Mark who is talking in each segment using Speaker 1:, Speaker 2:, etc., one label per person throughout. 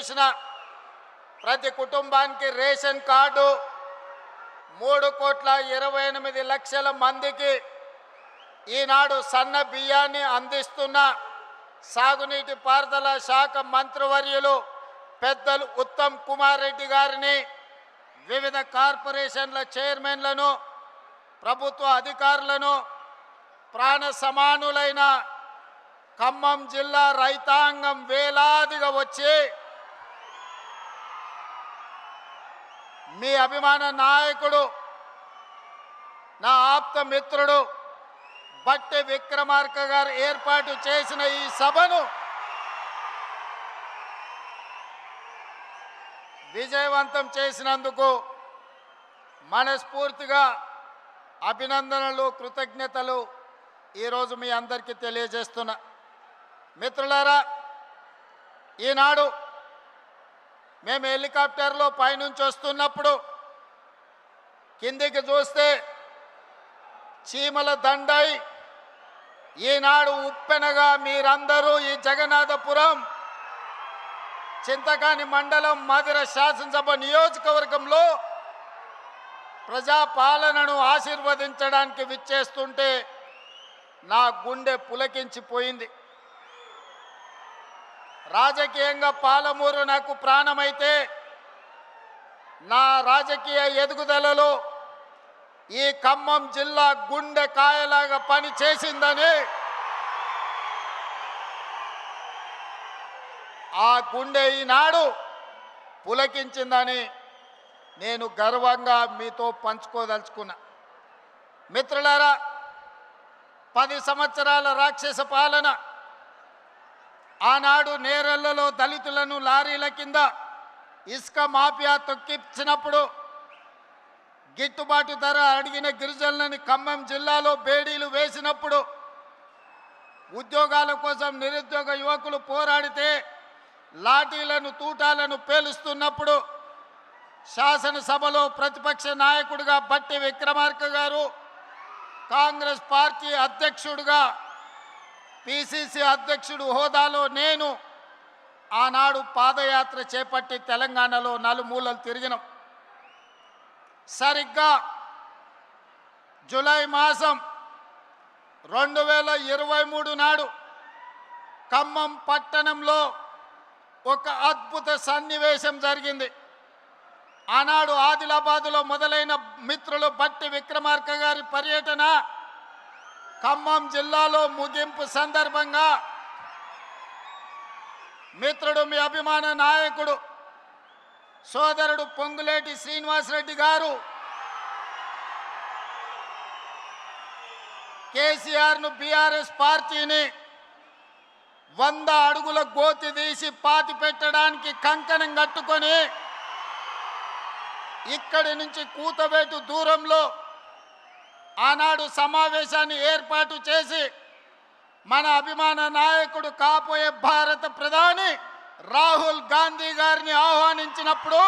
Speaker 1: చూసినా ప్రతి కుటుంబానికి రేషన్ కార్డు 3,28,00,000 మందికి ఈనాడు సన్న బియ్యాన్ని అందిస్తున్న సాగునీటి పారుదల శాఖ మంత్రివర్యులు పెద్దలు ఉత్తమ్ కుమార్ రెడ్డి గారిని, వివిధ కార్పొరేషన్ల చైర్మన్లను, ప్రభుత్వ అధికారులను, ప్రాణ సమానులైన ఖమ్మం జిల్లా రైతాంగం వేలాదిగా వచ్చి మీ అభిమాన నాయకుడు, నా ఆప్త మిత్రుడు బట్టి విక్రమార్క గారు ఏర్పాటు చేసిన ఈ సభను విజయవంతం చేసినందుకు మనస్ఫూర్తిగా అభినందనలు, కృతజ్ఞతలు ఈరోజు మీ అందరికీ తెలియజేస్తున్నా. మిత్రులారా, ఈనాడు మేము హెలికాప్టర్లో పైనుంచి వస్తున్నప్పుడు కిందికి చూస్తే చీమల దండై ఈనాడు ఉప్పెనగా మీరందరూ ఈ జగన్నాథపురం చింతకాని మండలం మధిర శాసనసభ నియోజకవర్గంలో ప్రజాపాలనను ఆశీర్వదించడానికి విచ్చేస్తుంటే నా గుండె పులకించిపోయింది. రాజకీయంగా పాలమూరు నాకు ప్రాణమైతే నా రాజకీయ ఎదుగుదలలో ఈ ఖమ్మం జిల్లా గుండె కాయలాగా పనిచేసిందని, ఆ గుండె ఈనాడు పులకించిందని నేను గర్వంగా మీతో పంచుకోదలుచుకున్నా. మిత్రులారా, 10 సంవత్సరాల రాక్షస పాలన, ఆనాడు నేరెళ్లలో దళితులను లారీల కింద ఇసుక మాఫియా తొక్కించినప్పుడు గిట్టుబాటు ధర అడిగిన గిరిజనులని ఖమ్మం జిల్లాలో బేడీలు వేసినప్పుడు, ఉద్యోగాల కోసం నిరుద్యోగ యువకులు పోరాడితే లాఠీలను తూటాలను పేలుస్తున్నప్పుడు శాసనసభలో ప్రతిపక్ష నాయకుడిగా బట్టి విక్రమార్క గారు, కాంగ్రెస్ పార్టీ అధ్యక్షుడిగా పిసిసి అధ్యక్షుడు హోదాలో నేను ఆనాడు పాదయాత్ర చేపట్టి తెలంగాణలో నలుమూలలు తిరిగినాం. సరిగ్గా జూలై మాసం 2023 నాడు ఖమ్మం పట్టణంలో ఒక అద్భుత సన్నివేశం జరిగింది. ఆనాడు ఆదిలాబాదులో మొదలైన మిత్రులు బట్టి విక్రమార్క గారి పర్యటన ఖమ్మం జిల్లాలో ముగింపు సందర్భంగా మిత్రుడు, మీ అభిమాన నాయకుడు సోదరుడు పొంగులేటి శ్రీనివాసరెడ్డి గారు కేసీఆర్ను, బీఆర్ఎస్ పార్టీని 100 అడుగుల గోతి తీసి పాతి పెట్టడానికి కంకణం కట్టుకొని ఇక్కడి నుంచి కూతవేటు దూరంలో ఆనాడు సమావేశాన్ని ఏర్పాటు చేసి మన అభిమాన నాయకుడు, కాబోయే భారత ప్రధాని రాహుల్ గాంధీ గారిని ఆహ్వానించినప్పుడు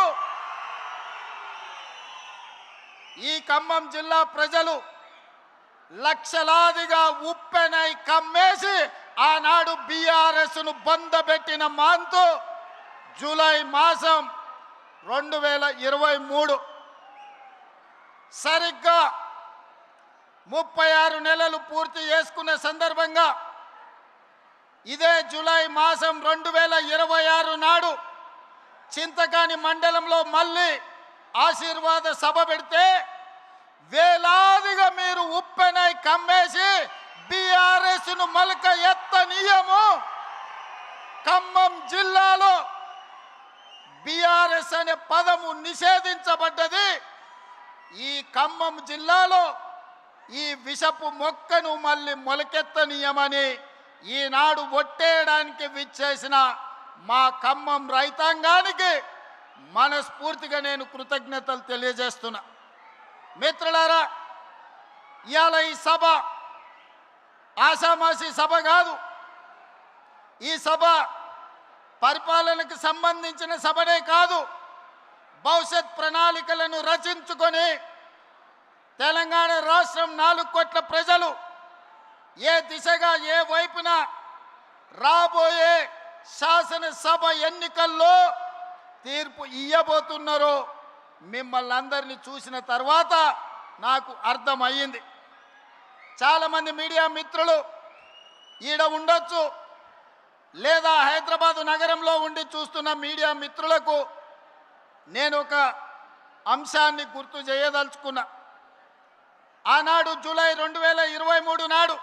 Speaker 1: ఈ ఖమ్మం జిల్లా ప్రజలు లక్షలాదిగా ఉప్పెనై కమ్మేసి ఆనాడు బీఆర్ఎస్ను బంధపెట్టిన మాంతు జూలై మాసం 2023 సరిగ్గా 36 నెలలు పూర్తి చేసుకున్న సందర్భంగా ఇదే జూలై మాసం 2026 నాడు చింతకాని మండలంలో మళ్ళీ ఆశీర్వాద సభ పెడితే వేలాదిగా మీరు ఉప్పెనై కమ్మేసి బీఆర్ఎస్ను మలక ఎత్తనీయము. ఖమ్మం జిల్లాలో బీఆర్ఎస్ అనే పదము నిషేధించబడ్డది. ఈ ఖమ్మం జిల్లాలో ఈ విషపు మొక్కను మళ్ళీ మొలకెత్తనీయమని ఈనాడు ఒట్టేయడానికి విచ్చేసిన మా ఖమ్మం రైతాంగానికి మనస్ఫూర్తిగా నేను కృతజ్ఞతలు తెలియజేస్తున్నా. మిత్రులారా, ఇవాళ ఈ సభ ఆషామాషి సభ కాదు. ఈ సభ పరిపాలనకు సంబంధించిన సభనే కాదు, భవిష్యత్ ప్రణాళికలను రచించుకొని తెలంగాణ రాష్ట్రం 4 కోట్ల ప్రజలు ఏ దిశగా, ఏ వైపున రాబోయే శాసనసభ ఎన్నికల్లో తీర్పు ఇయ్యబోతున్నారో మిమ్మల్ని అందరినీ చూసిన తర్వాత నాకు అర్థమయ్యింది. చాలామంది మీడియా మిత్రులు ఈడ ఉండొచ్చు, లేదా హైదరాబాదు నగరంలో ఉండి చూస్తున్న మీడియా మిత్రులకు నేను ఒక అంశాన్ని గుర్తు చేయదలుచుకున్నా. ఆనాడు జూలై 2023 నాడు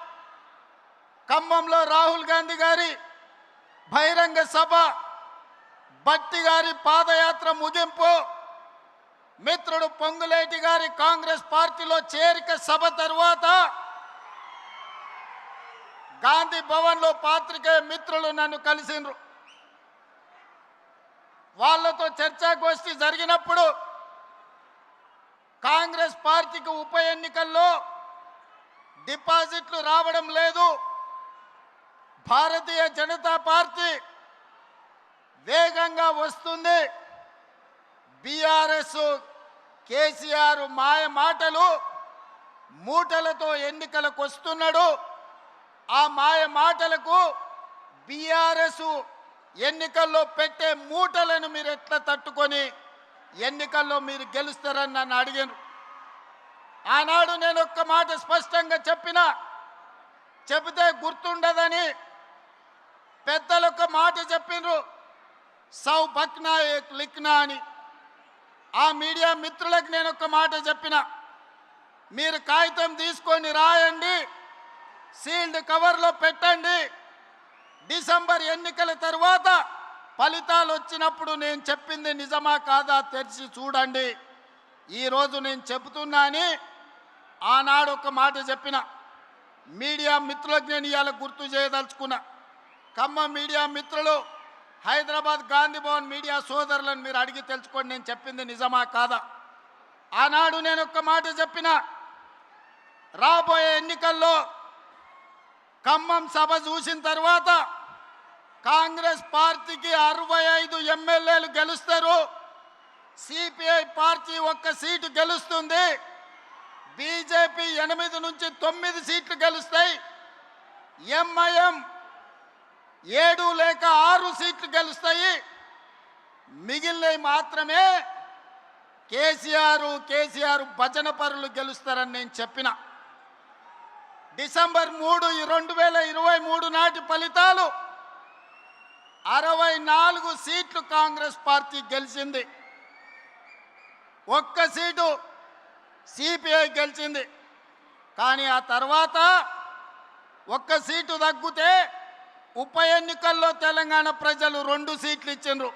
Speaker 1: ఖమ్మంలో రాహుల్ గాంధీ గారి బహిరంగ సభ, భట్టి గారి పాదయాత్ర ముగింపు, మిత్రుడు పొంగులేటి గారి కాంగ్రెస్ పార్టీలో చేరిక సభ తరువాత గాంధీ భవన్లో పాత్రికేయ మిత్రులు నన్ను కలిసిండ్రు. వాళ్ళతో చర్చాగోష్ఠి జరిగినప్పుడు కాంగ్రెస్ పార్టీకి ఉప ఎన్నికల్లో డిపాజిట్లు రావడం లేదు, భారతీయ జనతా పార్టీ వేగంగా వస్తుంది, బీఆర్ఎస్ కేసీఆర్ మాయ మాటలు మూటలతో ఎన్నికలకు వస్తున్నాడు, ఆ మాయ మాటలకు బీఆర్ఎస్ ఎన్నికల్లో పెట్టే మూటలను మీరు ఎట్లా తట్టుకొని ఎన్నికల్లో మీరు గెలుస్తారని నన్ను అడిగారు. ఆనాడు నేను ఒక్క మాట స్పష్టంగా చెబితే గుర్తుండదని పెద్దలు ఒక మాట చెప్పిండ్రు, సౌ బక్నా ఏక్ లిఖ్నా అని. ఆ మీడియా మిత్రులకు నేను ఒక మాట చెప్పిన, మీరు కాగితం తీసుకొని రాయండి, సీల్డ్ కవర్లో పెట్టండి, డిసెంబర్ ఎన్నికల తర్వాత ఫలితాలు వచ్చినప్పుడు నేను చెప్పింది నిజమా కాదా తెరిచి చూడండి. ఈరోజు నేను చెబుతున్నా అని ఆనాడు ఒక మాట చెప్పిన. మీడియా మిత్రులకు నేను ఇవాళ గుర్తు చేయదలుచుకున్నా. ఖమ్మం మీడియా మిత్రులు, హైదరాబాద్ గాంధీ భవన్ మీడియా సోదరులను మీరు అడిగి తెలుసుకోండి నేను చెప్పింది నిజమా కాదా. ఆనాడు నేను ఒక మాట చెప్పిన, రాబోయే ఎన్నికల్లో ఖమ్మం సభ చూసిన తర్వాత కాంగ్రెస్ పార్టీకి 65 ఎమ్మెల్యేలు గెలుస్తారు, సిపిఐ పార్టీ 1 సీటు గెలుస్తుంది, బీజేపీ 8 నుంచి 9 సీట్లు గెలుస్తాయి, ఎంఐఎం 7 లేక 6 సీట్లు గెలుస్తాయి, మిగిలినవి మాత్రమే కేసీఆర్ భజన పరులు గెలుస్తారని నేను చెప్పిన. డిసెంబర్ 3, 2023 నాటి ఫలితాలు 64 సీట్లు కాంగ్రెస్ పార్టీ గెలిచింది, 1 సీటు సిపిఐ గెలిచింది. కానీ ఆ తర్వాత 1 సీటు తగ్గితే ఉప ఎన్నికల్లో తెలంగాణ ప్రజలు 2 సీట్లు ఇచ్చిండ్రు.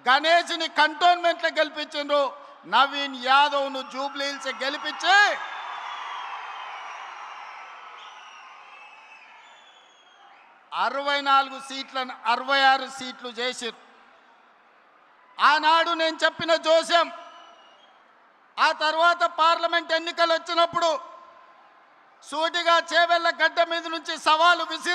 Speaker 1: గణేష్ని కంటోన్మెంట్లో గెలిపించిండ్రు, నవీన్ యాదవ్ను జూబ్లీ హిల్స్ గెలిపించి 64 సీట్లను 66 సీట్లు చేసిరు. ఆనాడు నేను చెప్పిన జోస్యం ఆ తర్వాత పార్లమెంట్ ఎన్నికలు వచ్చినప్పుడు సూటిగా చేవెళ్ళ గడ్డ మీద నుంచి సవాలు విసిరి